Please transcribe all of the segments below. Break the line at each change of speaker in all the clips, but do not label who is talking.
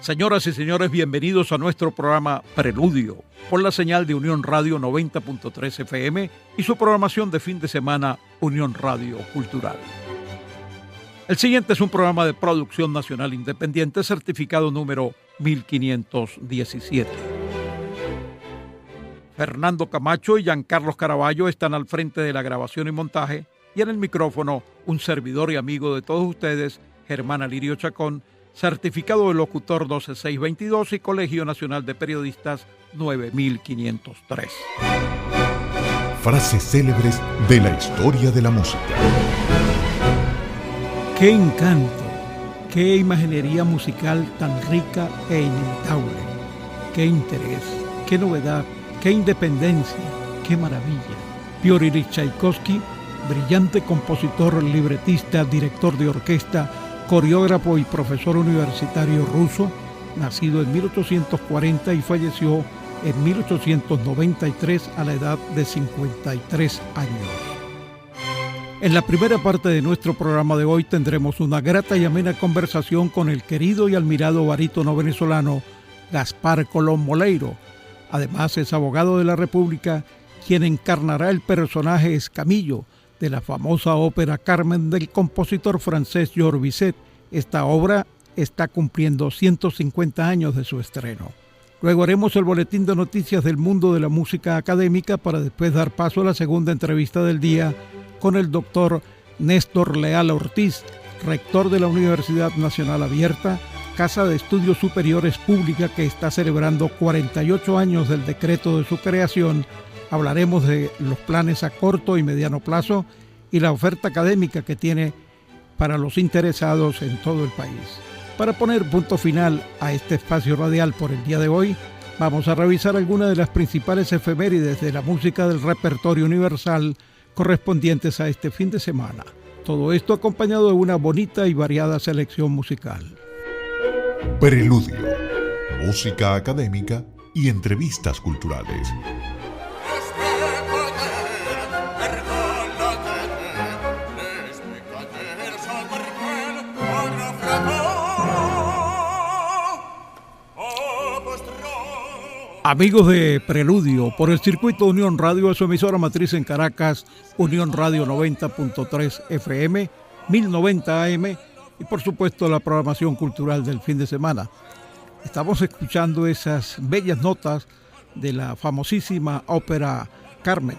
Señoras y señores, bienvenidos a nuestro programa Preludio por la señal de Unión Radio 90.3 FM y su programación de fin de semana Unión Radio Cultural. El siguiente es un programa de producción nacional independiente certificado número 1517. Fernando Camacho y Giancarlos Caraballo están al frente de la grabación y montaje, y en el micrófono un servidor y amigo de todos ustedes, Germán Alirio Chacón, certificado de locutor 12622 y Colegio Nacional de Periodistas 9503.
Frases célebres de la historia de la música.
¡Qué encanto! ¡Qué imaginería musical tan rica e inimitable! ¡Qué interés! ¡Qué novedad! ¡Qué independencia! ¡Qué maravilla! Piotr Ilich Tchaikovsky, brillante compositor, libretista, director de orquesta, coreógrafo y profesor universitario ruso, nacido en 1840 y falleció en 1893 a la edad de 53 años. En la primera parte de nuestro programa de hoy tendremos una grata y amena conversación con el querido y admirado barítono venezolano Gaspar Colón Moleiro. Además es abogado de la República, quien encarnará el personaje Escamillo de la famosa ópera Carmen del compositor francés Georges Bizet. Esta obra está cumpliendo 150 años de su estreno. Luego haremos el boletín de noticias del mundo de la música académica para después dar paso a la segunda entrevista del día con el doctor Néstor Leal Ortiz, rector de la Universidad Nacional Abierta, Casa de Estudios Superiores Pública que está celebrando 48 años del decreto de su creación. Hablaremos de los planes a corto y mediano plazo y la oferta académica que tiene para los interesados en todo el país. Para poner punto final a este espacio radial por el día de hoy, vamos a revisar algunas de las principales efemérides de la música del repertorio universal correspondientes a este fin de semana. Todo esto acompañado de una bonita y variada selección musical.
Preludio, música académica y entrevistas culturales.
Amigos de Preludio, por el circuito Unión Radio, su emisora matriz en Caracas, Unión Radio 90.3 FM, 1090 AM y por supuesto la programación cultural del fin de semana. Estamos escuchando esas bellas notas de la famosísima ópera Carmen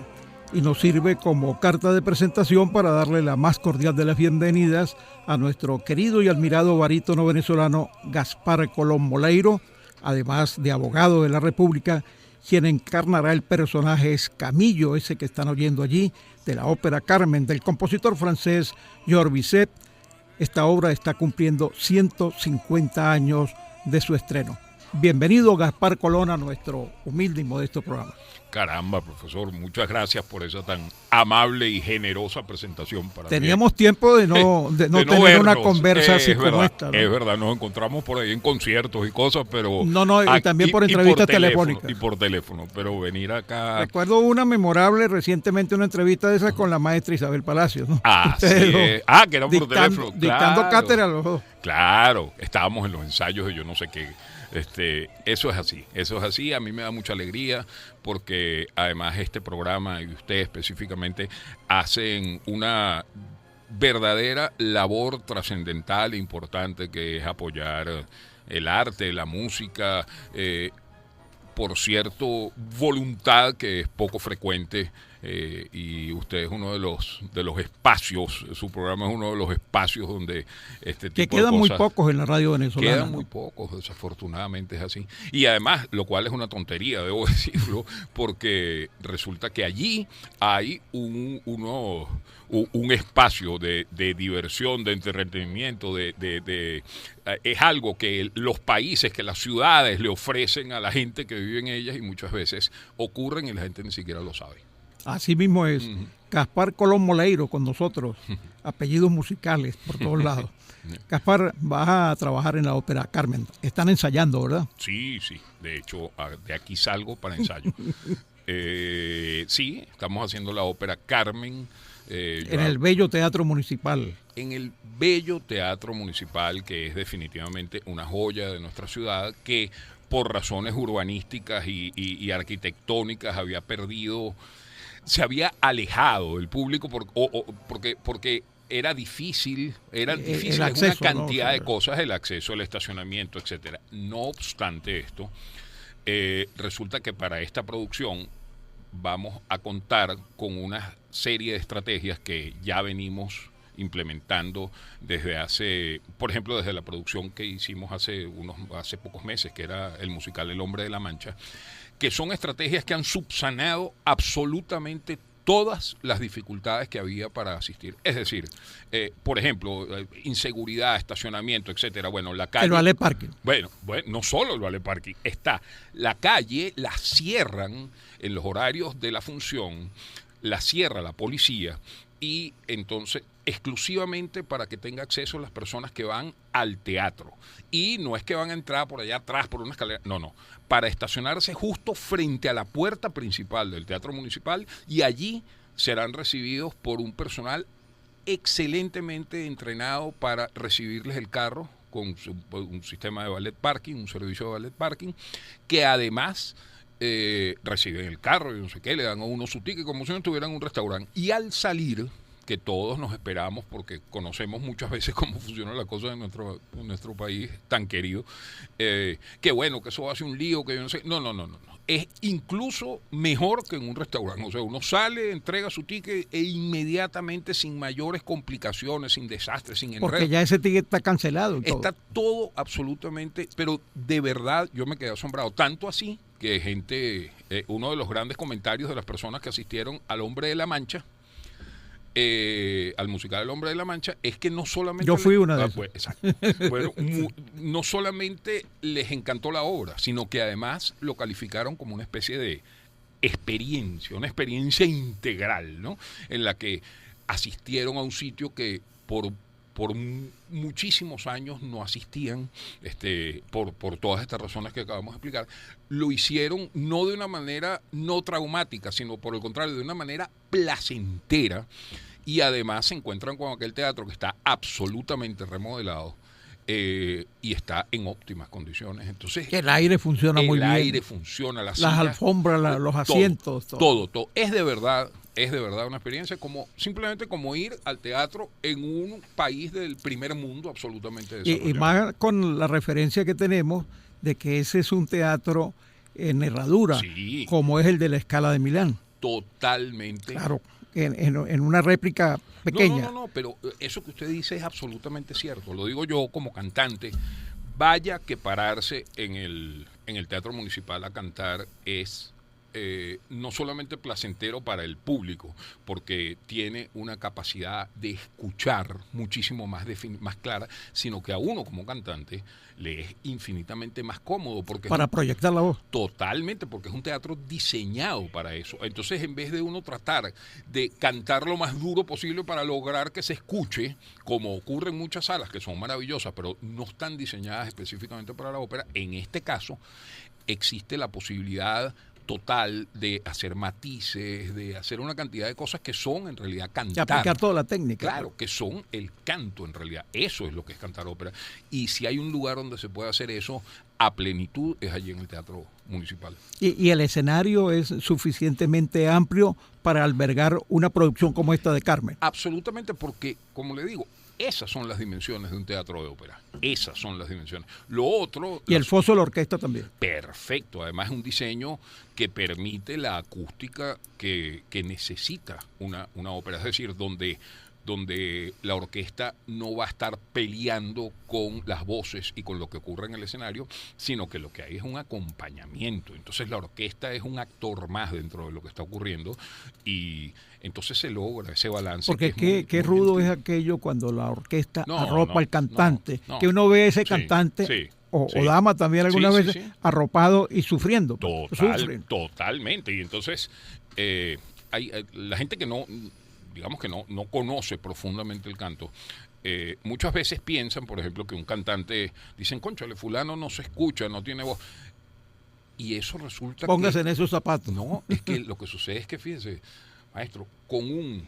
y nos sirve como carta de presentación para darle la más cordial de las bienvenidas a nuestro querido y admirado barítono venezolano Gaspar Colón Moleiro, además de abogado de la República, quien encarnará el personaje Escamillo, ese que están oyendo allí, de la ópera Carmen, del compositor francés Georges Bizet. Esta obra está cumpliendo 150 años de su estreno. Bienvenido, Gaspar Colón, a nuestro humilde y modesto programa.
Caramba, profesor, muchas gracias por esa tan amable y generosa presentación.
Teníamos tiempo de no tener vernos, una conversa así como esta, ¿no?
Es verdad, nos encontramos por ahí en conciertos y cosas, pero...
y también por entrevistas telefónicas.
Y por teléfono, pero venir acá...
Recuerdo una memorable, recientemente una entrevista de esas con la maestra Isabel Palacios, ¿no?
Que eran por teléfono.
Dictando cátedra a los dos.
Claro, estábamos en los ensayos de yo no sé qué. Eso es así, a mí me da mucha alegría porque además este programa y usted específicamente hacen una verdadera labor trascendental e importante que es apoyar el arte, la música, por cierto, voluntad que es poco frecuente. Y usted es uno de los espacios, su programa es uno de los espacios donde este tipo
que quedan
de cosas,
muy pocos en la radio venezolana.
Quedan muy pocos, desafortunadamente es así. Y además, lo cual es una tontería, debo decirlo, porque resulta que allí hay un espacio de diversión, de entretenimiento, es algo que los países, que las ciudades le ofrecen a la gente que vive en ellas y muchas veces ocurren y la gente ni siquiera lo sabe.
Así mismo es. Gaspar Colón Moleiro con nosotros, apellidos musicales por todos lados. Gaspar, vas a trabajar en la ópera Carmen. Están ensayando, ¿verdad?
Sí. De hecho, de aquí salgo para ensayo. Sí, estamos haciendo la ópera Carmen.
En el bello Teatro Municipal.
en el bello Teatro Municipal, que es definitivamente una joya de nuestra ciudad, que por razones urbanísticas y arquitectónicas se había alejado del público porque era difícil, una cantidad de cosas, el acceso, el estacionamiento, etcétera. No obstante esto, resulta que para esta producción vamos a contar con una serie de estrategias que ya venimos implementando por ejemplo, desde la producción que hicimos hace pocos meses, que era el musical El Hombre de la Mancha, que son estrategias que han subsanado absolutamente todas las dificultades que había para asistir. Es decir, por ejemplo, inseguridad, estacionamiento, etcétera. Bueno, la calle...
El valet parking.
Bueno, no solo el valet parking. Está la calle, la cierran en los horarios de la función, la cierra la policía y entonces exclusivamente para que tenga acceso las personas que van al teatro. Y no es que van a entrar por allá atrás por una escalera, no, para estacionarse justo frente a la puerta principal del Teatro Municipal y allí serán recibidos por un personal excelentemente entrenado para recibirles el carro con un sistema de valet parking, un servicio de valet parking, que además reciben el carro y no sé qué, le dan a uno su ticket como si no estuvieran en un restaurante. Y al salir, que todos nos esperamos porque conocemos muchas veces cómo funciona la cosa en nuestro país tan querido, que bueno, que eso hace un lío, que yo no sé. No. Es incluso mejor que en un restaurante. O sea, uno sale, entrega su ticket e inmediatamente, sin mayores complicaciones, sin desastres, sin enredos.
Porque ya ese ticket está cancelado.
Está todo absolutamente, pero de verdad yo me quedé asombrado. Tanto así que uno de los grandes comentarios de las personas que asistieron al Hombre de la Mancha, al musical El Hombre de la Mancha, es que no solamente...
Yo fui una de esas.
Pues, exacto. Bueno, no solamente les encantó la obra, sino que además lo calificaron como una especie de experiencia, una experiencia integral, ¿no? En la que asistieron a un sitio que por muchísimos años no asistían, por todas estas razones que acabamos de explicar. Lo hicieron no de una manera no traumática, sino por el contrario, de una manera placentera, y además se encuentran con aquel teatro que está absolutamente remodelado y está en óptimas condiciones. Entonces,
el aire funciona muy bien.
El aire funciona, las
alfombras, los asientos,
todo. Es de verdad una experiencia simplemente como ir al teatro en un país del primer mundo absolutamente desarrollado.
Y más con la referencia que tenemos de que ese es un teatro en herradura, sí, como es el de la Scala de Milán.
Totalmente.
Claro, en una réplica pequeña.
No, pero eso que usted dice es absolutamente cierto. Lo digo yo como cantante. Vaya que pararse en el Teatro Municipal a cantar es... no solamente placentero para el público, porque tiene una capacidad de escuchar muchísimo más clara, sino que a uno como cantante le es infinitamente más cómodo.
Para proyectar la voz.
Totalmente, porque es un teatro diseñado para eso. Entonces, en vez de uno tratar de cantar lo más duro posible para lograr que se escuche, como ocurre en muchas salas que son maravillosas, pero no están diseñadas específicamente para la ópera, en este caso existe la posibilidad total de hacer matices, de hacer una cantidad de cosas que son en realidad cantar.
Y aplicar toda la técnica.
Claro, que son el canto en realidad. Eso es lo que es cantar ópera. Y si hay un lugar donde se puede hacer eso a plenitud, es allí en el Teatro Municipal.
Y el escenario es suficientemente amplio para albergar una producción como esta de Carmen.
Absolutamente, porque, como le digo, esas son las dimensiones de un teatro de ópera. Esas son las dimensiones. Lo otro...
Y el foso de la orquesta también.
Perfecto. Además es un diseño que permite la acústica que necesita una ópera. Es decir, donde la orquesta no va a estar peleando con las voces y con lo que ocurre en el escenario, sino que lo que hay es un acompañamiento. Entonces la orquesta es un actor más dentro de lo que está ocurriendo y entonces se logra ese balance.
Porque qué rudo es aquello cuando la orquesta arropa al cantante, que uno ve a ese cantante o dama también algunas veces arropado y sufriendo.
Totalmente. Y entonces hay la gente que no conoce profundamente el canto, muchas veces piensan, por ejemplo, que un cantante, dicen, cónchale, fulano no se escucha, no tiene voz. Y eso resulta
Póngase en esos zapatos.
No, es que lo que sucede es que, fíjense, maestro, con un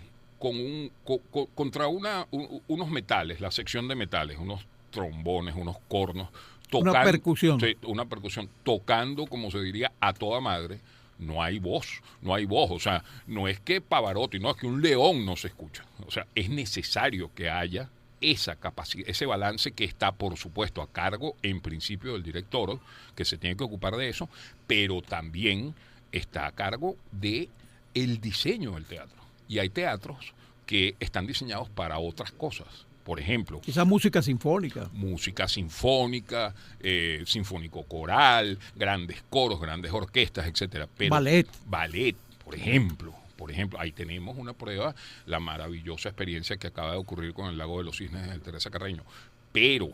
contra unos metales, la sección de metales, unos trombones, unos cornos,
una percusión.
Sí, una percusión, tocando, como se diría, a toda madre. No hay voz, o sea, no es que Pavarotti, no es que un león no se escucha, o sea, es necesario que haya esa capacidad, ese balance que está, por supuesto, a cargo, en principio, del director, que se tiene que ocupar de eso, pero también está a cargo de el diseño del teatro. Y hay teatros que están diseñados para otras cosas. Por ejemplo,
quizás música sinfónica.
Música sinfónica, sinfónico coral, grandes coros, grandes orquestas, etcétera. Pero ballet, por ejemplo, ahí tenemos una prueba, la maravillosa experiencia que acaba de ocurrir con el Lago de los Cisnes de Teresa Carreño. Pero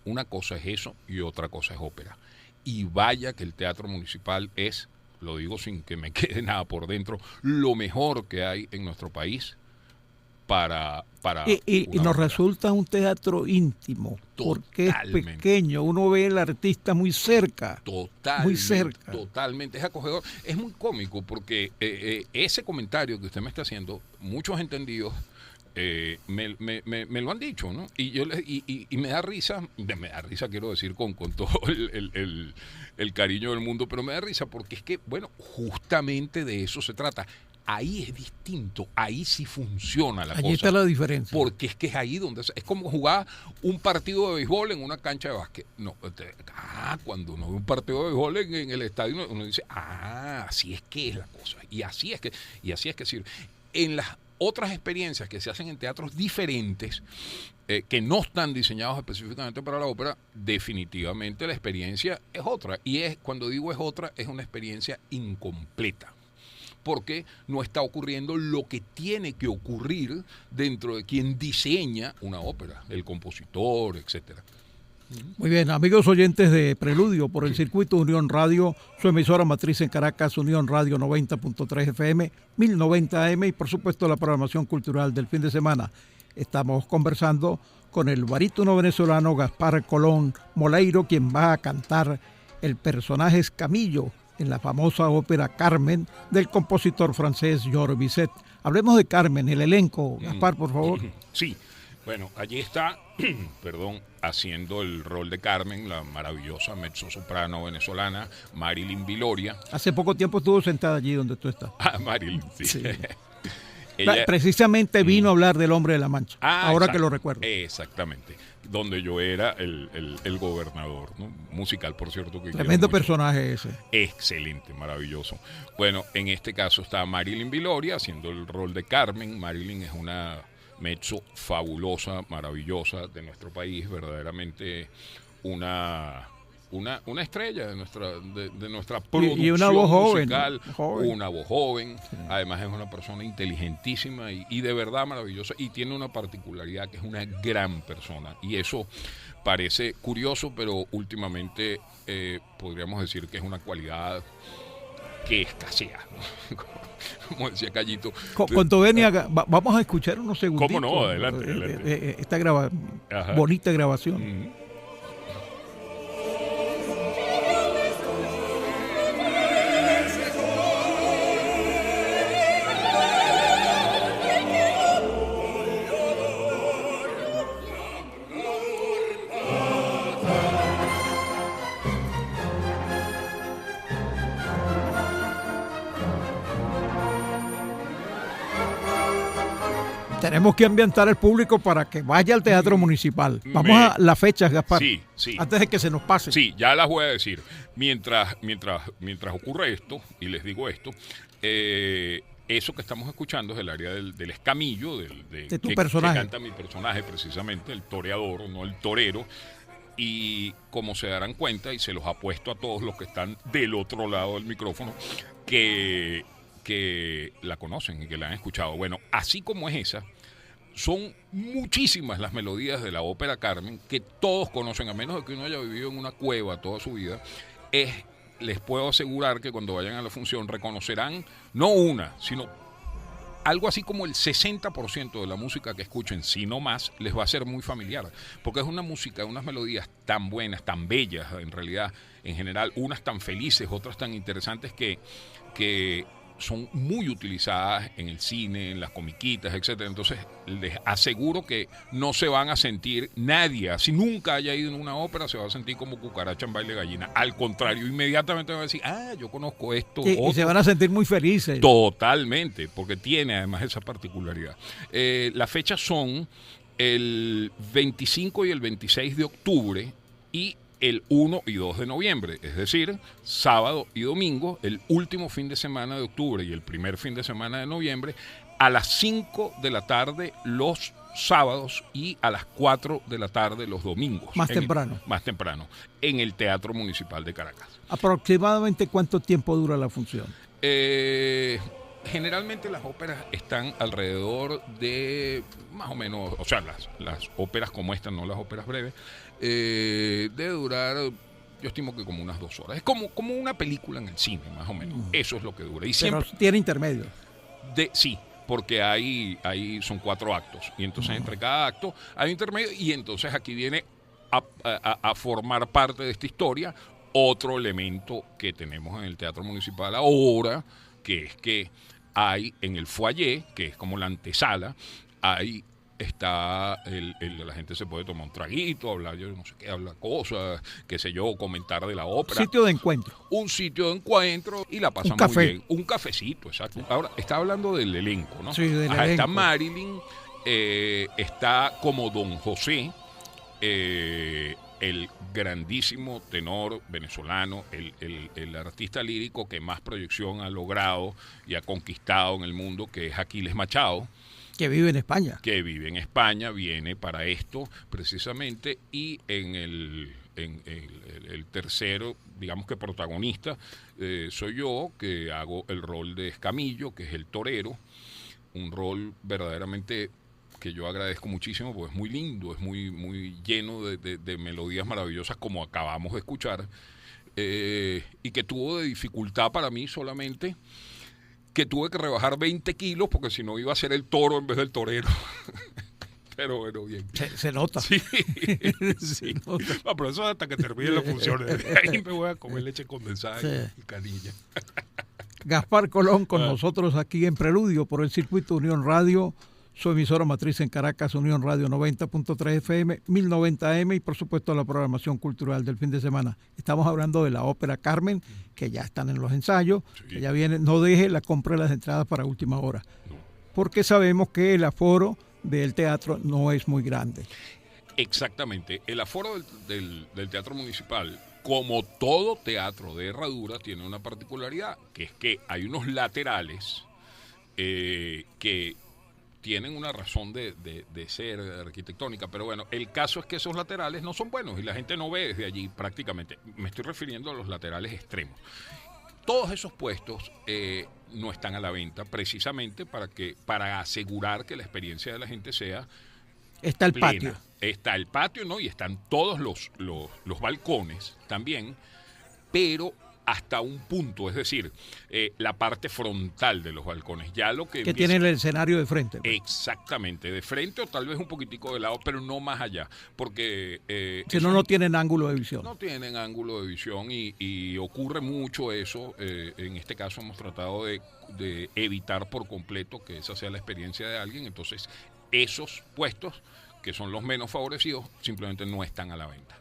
una cosa es eso y otra cosa es ópera. Y vaya que el Teatro Municipal es, lo digo sin que me quede nada por dentro, lo mejor que hay en nuestro país para
y nos ópera. Resulta un teatro íntimo, porque es pequeño, uno ve al artista muy cerca. Muy cerca.
Totalmente, es acogedor. Es muy cómico porque ese comentario que usted me está haciendo, muchos entendidos me lo han dicho, ¿no? Y yo y me da risa, quiero decir, con todo el cariño del mundo, pero me da risa porque es que, bueno, justamente de eso se trata. Ahí es distinto, ahí sí funciona la cosa.
Allí está la diferencia.
Porque es que es ahí donde es como jugar un partido de béisbol en una cancha de básquet. No, cuando uno ve un partido de béisbol en el estadio, uno dice, así es que es la cosa. Y así es que sirve. En las otras experiencias que se hacen en teatros diferentes, que no están diseñados específicamente para la ópera, definitivamente la experiencia es otra. Y cuando digo es otra, es una experiencia incompleta. Porque no está ocurriendo lo que tiene que ocurrir dentro de quien diseña una ópera, el compositor, etcétera.
Muy bien, amigos oyentes de Preludio por el circuito Unión Radio, su emisora matriz en Caracas, Unión Radio 90.3 FM, 1090 AM y por supuesto la programación cultural del fin de semana. Estamos conversando con el barítono venezolano Gaspar Colón Moleiro, quien va a cantar el personaje Escamillo en la famosa ópera Carmen del compositor francés Georges Bizet. Hablemos de Carmen, el elenco. Gaspar, por favor.
Sí, bueno, allí está, haciendo el rol de Carmen, la maravillosa mezzosoprano venezolana Marilyn Viloria.
Hace poco tiempo estuvo sentada allí donde tú estás.
Marilyn, sí.
Ella, precisamente vino a hablar del Hombre de la Mancha, ahora que lo recuerdo.
Exactamente, donde yo era el gobernador, ¿no? Musical, por cierto.
Tremendo personaje ese.
Excelente, maravilloso. Bueno, en este caso está Marilyn Viloria haciendo el rol de Carmen. Marilyn es una mezzo fabulosa, maravillosa de nuestro país, verdaderamente una estrella de nuestra producción
y una voz
musical,
joven.
Una voz joven, sí. Además es una persona inteligentísima y de verdad maravillosa, y tiene una particularidad que es una gran persona, y eso parece curioso, pero últimamente podríamos decir que es una cualidad que escasea, ¿no? Como decía Callito.
Cuando vamos a escuchar unos segunditos.
¿Cómo no? Adelante.
Esta bonita grabación. Tenemos que ambientar al público para que vaya al Teatro Municipal. Vamos a las fechas, Gaspar.
Sí.
Antes de que se nos pase.
Sí, ya las voy a decir. Mientras ocurre esto, y les digo esto, eso que estamos escuchando es el área del escamillo,
de tu personaje.
Que canta mi personaje precisamente, el toreador, no el torero. Y como se darán cuenta, y se los apuesto a todos los que están del otro lado del micrófono, que la conocen y que la han escuchado. Bueno, así como es esa, son muchísimas las melodías de la ópera Carmen que todos conocen, a menos de que uno haya vivido en una cueva toda su vida. Les puedo asegurar que cuando vayan a la función reconocerán no una, sino algo así como el 60% de la música que escuchen, si no más, les va a ser muy familiar, porque es una música, unas melodías tan buenas, tan bellas, en realidad, en general, unas tan felices, otras tan interesantes que son muy utilizadas en el cine, en las comiquitas, etcétera. Entonces les aseguro que no se van a sentir nadie, si nunca haya ido en una ópera, se va a sentir como cucaracha en baile gallina. Al contrario, inmediatamente va a decir, yo conozco esto.
Sí, y se van a sentir muy felices.
Totalmente, porque tiene además esa particularidad. Las fechas son el 25 y el 26 de octubre y el 1 y 2 de noviembre, es decir, sábado y domingo, el último fin de semana de octubre y el primer fin de semana de noviembre, a las 5 de la tarde los sábados y a las 4 de la tarde los domingos.
Más temprano,
en el Teatro Municipal de Caracas.
¿Aproximadamente cuánto tiempo dura la función?
Generalmente las óperas están alrededor de más o menos, o sea, las óperas como esta, no las óperas breves, debe durar, yo estimo que como unas 2 horas. Es como una película en el cine, más o menos. Eso es lo que dura. Y
pero tiene intermedio.
Sí, porque ahí son 4 actos. Y entonces entre cada acto hay intermedio. Y entonces aquí viene a formar parte de esta historia otro elemento que tenemos en el Teatro Municipal ahora, que es que hay en el foyer, que es como la antesala, ahí está la gente se puede tomar un traguito, hablar, yo no sé qué, hablar cosas, qué sé yo, comentar de la ópera.
Sitio de encuentro.
Un sitio de encuentro y la pasan muy bien. Un cafecito, exacto. Ahora, está hablando del elenco, ¿no?
Sí, del elenco.
Está Marilyn, está como Don José, el grandísimo tenor venezolano, el artista lírico que más proyección ha logrado y ha conquistado en el mundo, que es Aquiles Machado.
Que vive en España.
Que vive en España, viene para esto precisamente, y en el tercero, digamos que protagonista, soy yo, que hago el rol de Escamillo, que es el torero, un rol verdaderamente que yo agradezco muchísimo, porque es muy lindo, es muy lleno de melodías maravillosas como acabamos de escuchar, y que tuvo de dificultad para mí solamente que tuve que rebajar 20 kilos porque si no iba a ser el toro en vez del torero. Pero bueno, bien.
Se nota.
Sí.
Se nota.
No, pero eso hasta que termine las funciones. Ahí me voy a comer leche condensada y canilla.
Gaspar Colón con nosotros aquí en Preludio por el circuito Unión Radio, su emisora matriz en Caracas, Unión Radio 90.3 FM, 1090 AM y por supuesto la programación cultural del fin de semana. Estamos hablando de la ópera Carmen, que ya están en los ensayos, que ya viene. No deje la compra de las entradas para última hora, porque sabemos que el aforo del teatro no es muy grande.
Exactamente. El aforo del Teatro Municipal, como todo teatro de herradura, tiene una particularidad, que es que hay unos laterales que tienen una razón de ser arquitectónica, pero bueno, el caso es que esos laterales no son buenos y la gente no ve desde allí prácticamente. Me estoy refiriendo a los laterales extremos. Todos esos puestos no están a la venta precisamente para asegurar que la experiencia de la gente sea
Está el
plena.
patio.
Está el patio, ¿no? Y están todos los balcones también, pero hasta un punto, es decir, la parte frontal de los balcones, ya lo que
tiene el escenario de frente.
Exactamente, de frente o tal vez un poquitico de lado, pero no más allá, porque
si no tienen ángulo de visión.
No tienen ángulo de visión y ocurre mucho eso. En este caso hemos tratado de evitar por completo que esa sea la experiencia de alguien. Entonces, esos puestos, que son los menos favorecidos, simplemente no están a la venta.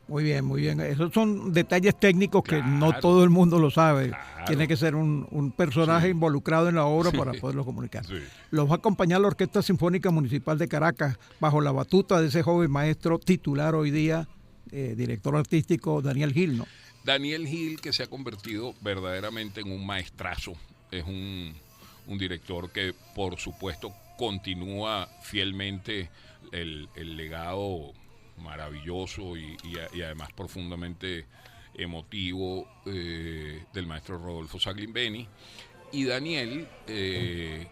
Muy bien, muy bien. Esos son detalles técnicos que
Claro,
no todo el mundo lo sabe.
Claro.
Tiene que ser un personaje involucrado en la obra para poderlo comunicar.
Sí.
Los va a acompañar la Orquesta Sinfónica Municipal de Caracas bajo la batuta de ese joven maestro titular hoy día, director artístico Daniel Gil, ¿no?
Daniel Gil, que se ha convertido verdaderamente en un maestrazo. Es un director que, por supuesto, continúa fielmente el legado maravilloso y además profundamente emotivo del maestro Rodolfo Saglimbeni. Y Daniel,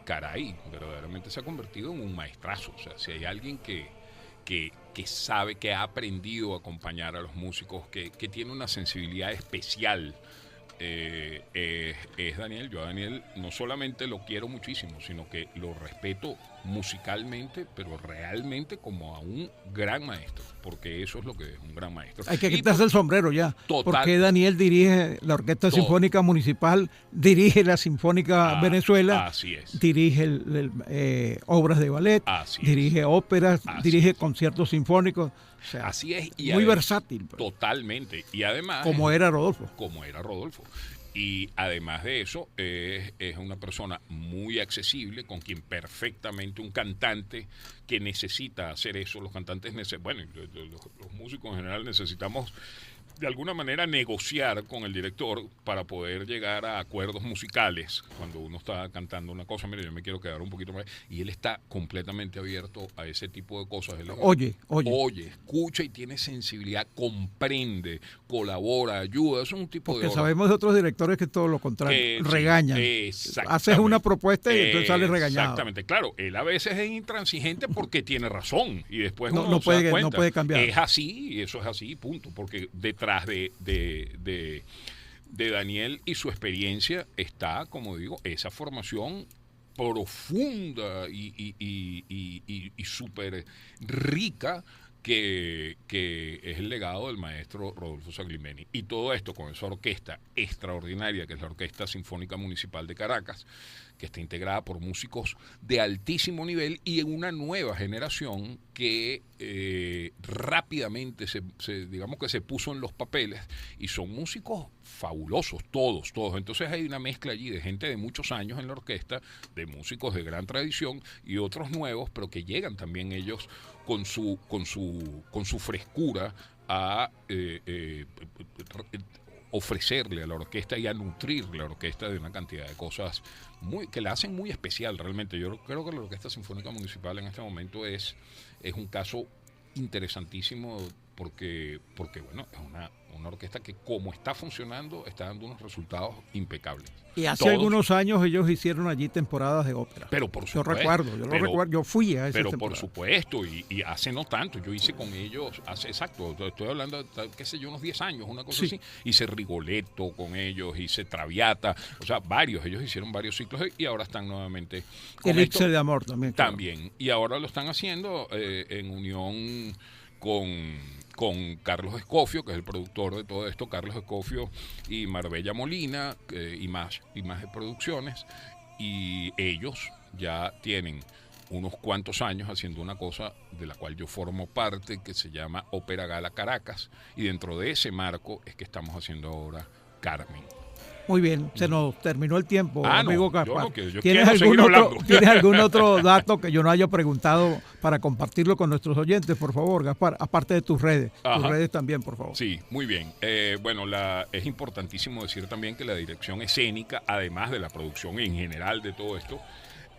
caray, verdaderamente se ha convertido en un maestrazo. O sea, si hay alguien que sabe, que ha aprendido a acompañar a los músicos, que tiene una sensibilidad especial, es Daniel. Yo a Daniel no solamente lo quiero muchísimo, sino que lo respeto musicalmente, pero realmente como a un gran maestro, porque eso es lo que es un gran maestro.
Hay que quitarse el sombrero ya,
Total.
porque Daniel dirige la Orquesta Sinfónica Municipal, dirige la Sinfónica Venezuela,
así es.
dirige obras de ballet, dirige óperas, dirige conciertos sinfónicos. O sea,
así es. Y
muy versátil.
Totalmente. Y además...
Como era Rodolfo.
Y además de eso, es una persona muy accesible, con quien perfectamente un cantante que necesita hacer eso, los cantantes, bueno, los músicos en general necesitamos de alguna manera negociar con el director para poder llegar a acuerdos musicales cuando uno está cantando una cosa. Mire, yo me quiero quedar un poquito más, y él está completamente abierto a ese tipo de cosas. Él oye, escucha y tiene sensibilidad, comprende, colabora, ayuda. Es un tipo
porque sabemos de otros directores que todo lo contrario, regañan. Haces una propuesta y entonces sales regañado.
Exactamente, claro, él a veces es intransigente porque tiene razón y después
no puede cambiar.
Es así, eso es así, punto, porque detrás de Daniel y su experiencia está, como digo, esa formación profunda y súper rica que es el legado del maestro Rodolfo Saclimeni. Y todo esto con esa orquesta extraordinaria que es la Orquesta Sinfónica Municipal de Caracas, que está integrada por músicos de altísimo nivel y en una nueva generación que rápidamente digamos que se puso en los papeles, y son músicos fabulosos, todos. Entonces hay una mezcla allí de gente de muchos años en la orquesta, de músicos de gran tradición y otros nuevos, pero que llegan también ellos con su frescura a ofrecerle a la orquesta y a nutrir la orquesta de una cantidad de cosas que la hacen muy especial realmente. Yo creo que la Orquesta Sinfónica Municipal en este momento es un caso interesantísimo porque bueno, es una orquesta que, como está funcionando, está dando unos resultados impecables.
Y hace algunos años ellos hicieron allí temporadas de ópera.
Pero por supuesto.
Yo lo recuerdo, yo fui a esa
Pero
temporada.
por supuesto, y hace no tanto, yo hice con ellos, estoy hablando de, qué sé yo, unos 10 años, una cosa así. Hice Rigoletto con ellos, hice Traviata, o sea, ellos hicieron varios ciclos y ahora están nuevamente con
Elixir de Amor también. Claro.
También, y ahora lo están haciendo en unión con Carlos Escofio, que es el productor de todo esto, Carlos Escofio y Marbella Molina, Image de Producciones, y ellos ya tienen unos cuantos años haciendo una cosa de la cual yo formo parte, que se llama Ópera Gala Caracas, y dentro de ese marco es que estamos haciendo ahora Carmen.
Muy bien, se nos terminó el tiempo, amigo Gaspar.
¿Tienes
algún otro dato que yo no haya preguntado para compartirlo con nuestros oyentes, por favor, Gaspar? Aparte de tus redes. Tus redes también, por favor.
Sí, muy bien. Bueno, es importantísimo decir también que la dirección escénica, además de la producción en general de todo esto,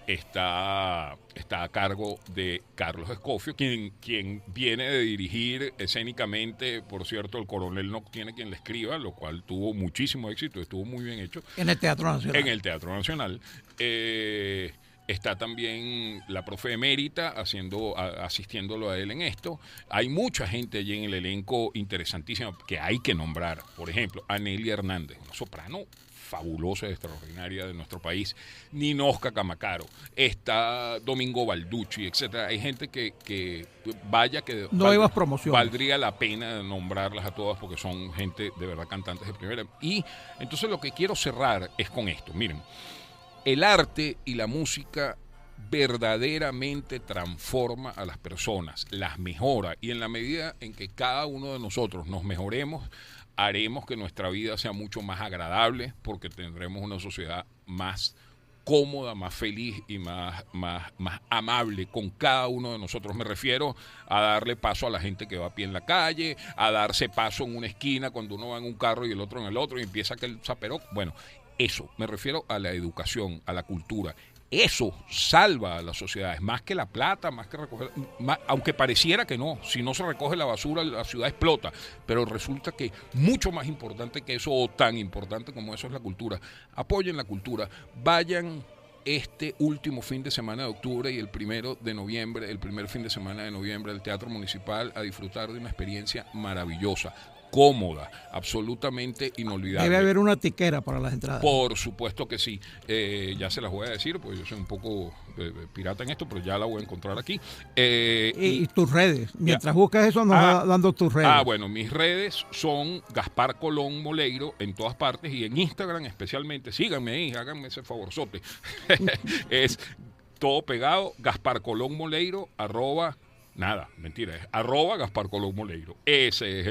está a cargo de Carlos Escofio, quien viene de dirigir escénicamente. Por cierto, El Coronel no tiene quien le escriba, lo cual tuvo muchísimo éxito, estuvo muy bien hecho.
En el Teatro
Nacional. Está también la profe emérita asistiéndolo a él en esto. Hay mucha gente allí en el elenco interesantísima que hay que nombrar. Por ejemplo, Anelia Hernández, una soprano fabulosa y extraordinaria de nuestro país, Ninosca Camacaro, está Domingo Balducci, etcétera. Hay gente que valdría la pena nombrarlas a todas porque son gente de verdad cantantes de primera. Y entonces lo que quiero cerrar es con esto. Miren, el arte y la música verdaderamente transforma a las personas, las mejora, y en la medida en que cada uno de nosotros nos mejoremos, haremos que nuestra vida sea mucho más agradable, porque tendremos una sociedad más cómoda, más feliz y más amable con cada uno de nosotros. Me refiero a darle paso a la gente que va a pie en la calle, a darse paso en una esquina cuando uno va en un carro y el otro en el otro y empieza aquel zaperó. Bueno, eso, me refiero a la educación, a la cultura. Eso salva a las sociedades, más que la plata, más que recoger, aunque pareciera que no, si no se recoge la basura la ciudad explota, pero resulta que mucho más importante que eso, o tan importante como eso, es la cultura. Apoyen la cultura, vayan este último fin de semana de octubre y el primer fin de semana de noviembre al Teatro Municipal a disfrutar de una experiencia maravillosa. cómoda, absolutamente inolvidable.
Debe haber una tiquera para las entradas.
Por supuesto que sí. Ya se las voy a decir, pues yo soy un poco pirata en esto, pero ya la voy a encontrar aquí.
Y tus redes. Mientras buscas eso, nos va dando tus redes.
Bueno, mis redes son Gaspar Colón Moleiro en todas partes y en Instagram especialmente. Síganme ahí, háganme ese favorzote. Es todo pegado, Gaspar Colón Moleiro, @ mentira, es @ Gaspar Colón Moleiro. Ese es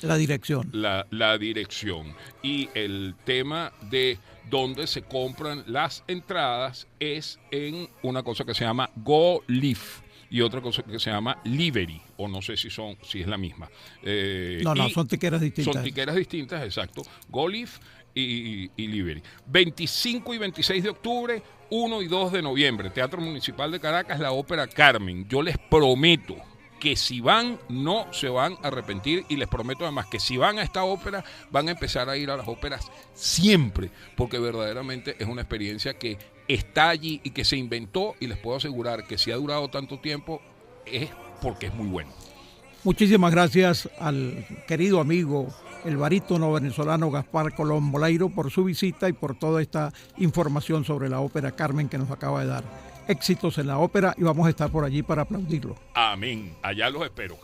la dirección.
La dirección. Y el tema de dónde se compran las entradas es en una cosa que se llama Go Live y otra cosa que se llama Livery, o no sé si es la misma.
No, son tiqueras distintas.
Son tiqueras distintas, exacto. Go Live y Livery. 25 y 26 de octubre, 1 y 2 de noviembre, Teatro Municipal de Caracas, la Ópera Carmen. Yo les prometo que si van, no se van a arrepentir, y les prometo además que si van a esta ópera, van a empezar a ir a las óperas siempre, porque verdaderamente es una experiencia que está allí y que se inventó, y les puedo asegurar que si ha durado tanto tiempo es porque es muy bueno.
Muchísimas gracias al querido amigo, el barítono venezolano Gaspar Colón Moleiro, por su visita y por toda esta información sobre la ópera Carmen que nos acaba de dar. Éxitos en la ópera y vamos a estar por allí para aplaudirlo.
Amén. Allá los espero.